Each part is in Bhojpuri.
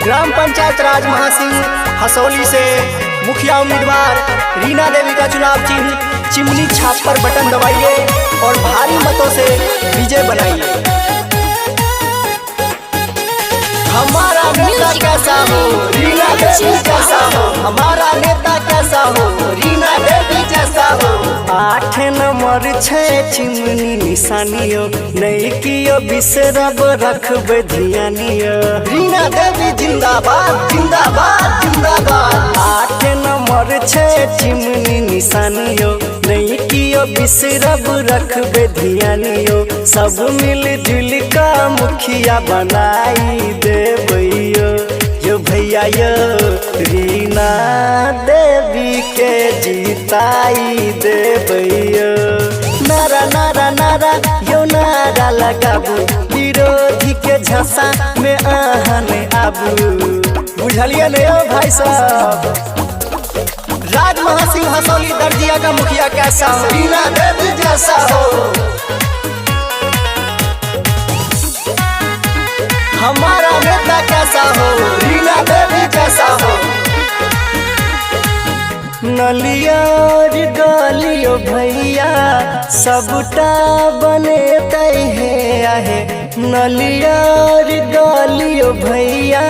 ग्राम पंचायत राज महासिंह हसौली से मुखिया उम्मीदवार रीना देवी का चुनाव चिन्ह चिमनी छाप पर बटन दबाइए और भारी मतों से विजय बनाइए। हमारा नेता कैसा हो रीना देवी जैसा हो, हमारा नेता कैसा हो रीना देवी जैसा हो। 8 नंबर 6 चिमनी निशानियो नहीं कियो बिसरब रखबे ध्यानियो। रीना देवी जिंदाबाद जिंदाबाद जिंदाबाद। 8 नंबर 6 चिमनी निशानियो नहीं कियो बिसरब रखबे ध्यानियो। सब मिल जुल का मुखिया बनाई देवैयो यो भैया यो रीना देवी के जीताई देवैयो। नारा नारा नारा यो नारा लगाबू विरोधी के झसा में आहने आबू। बुझलिए नहीं हो भाई साहब। राज महासिंह हसौली दर्जिया का मुखिया कैसा हो रीना देवी जैसा हो। हमारा नेता कैसा हो रीना देवी जैसा हो। नलियार गलियो भैया सबटा बने तय है आहे। नलियार गलियो भैया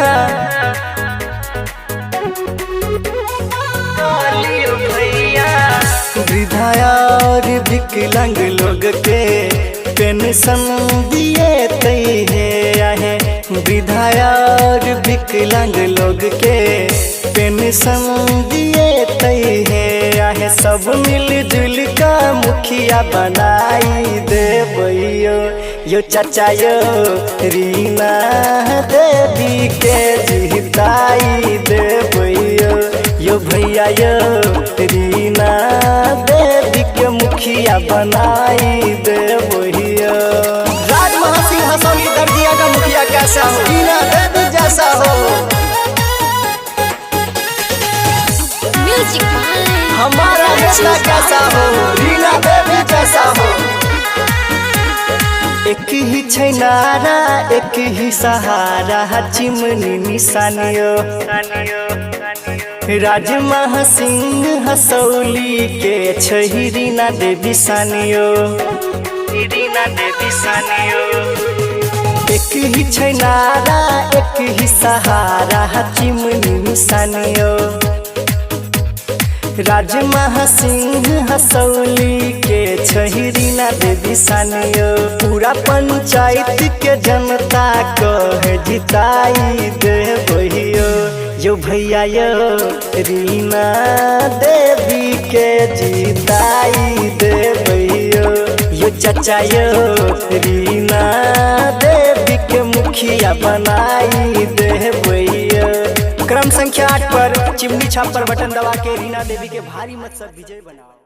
वृद्धा और विकलांग लोग के पेंशन दिए तय है आहे। वृद्धा और विकलांग लोग के पेंशन दिए तय है आहे। सब मिल जुल का मुखिया बनाई देवैयो यो चाचा यो रीना देवी के जीताई देवैयो यो भैया यो रीना देवी के मुखिया बनाई देवैयो। राज महासिंह हसौली दर्जिया का मुखिया कैसा हो रीना देवी जैसा हो। हमारा नेता कैसा हो रीना देवी जैसा हो। एक ही छैनारा एक ही सहारा चिमनी निशानियो। राज महासिंह हसौली के छही रीना देवी सानियो। रीना देवी सानियो। एक ही छैनारा एक ही सहारा चिमनी निशानियो। राज महासिंह हसौली के छही रीना देवी सानियो। पूरा पंचायत के जनता कहे जिताई देवैयो यो भैया यो रीना देवी के जीताई देवैयो यो चाचा यो रीना देवी के मुखिया बनाई देवैयो। क्रम संख्या 8 पर चिमनी छाप पर बटन दबा के रीना देवी के भारी मत से विजय बनाओ।